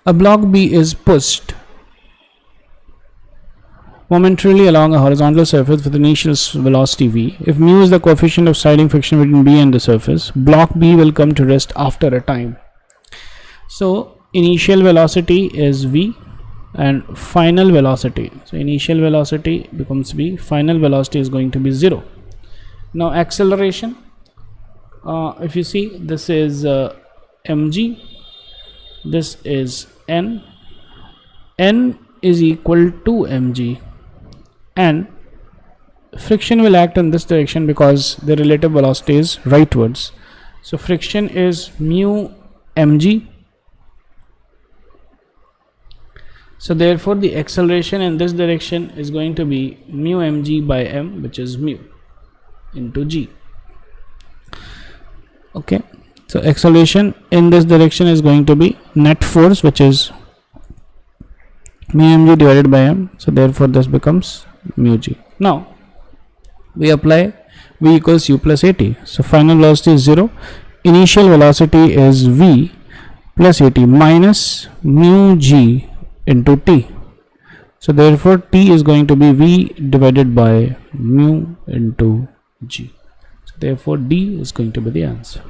A block B is pushed momentarily along a horizontal surface with initial velocity v. If mu is the coefficient of sliding friction between B and the surface, block B will come to rest after a time. So initial velocity is v and final velocity. So initial velocity becomes v, final velocity is going to be 0. Now acceleration, if you see, this is mg, this is n is equal to mg, and friction will act in this direction because the relative velocity is rightwards. So friction is mu mg. So therefore the acceleration in this direction is going to be mu mg by m, which is mu into g. Okay, so acceleration in this direction is going to be net force, which is mu mg divided by m. So therefore this becomes mu g. Now we apply v equals u plus at. So final velocity is 0, initial velocity is v plus at minus mu g into t. So therefore t is going to be v divided by mu into g. So therefore d is going to be the answer.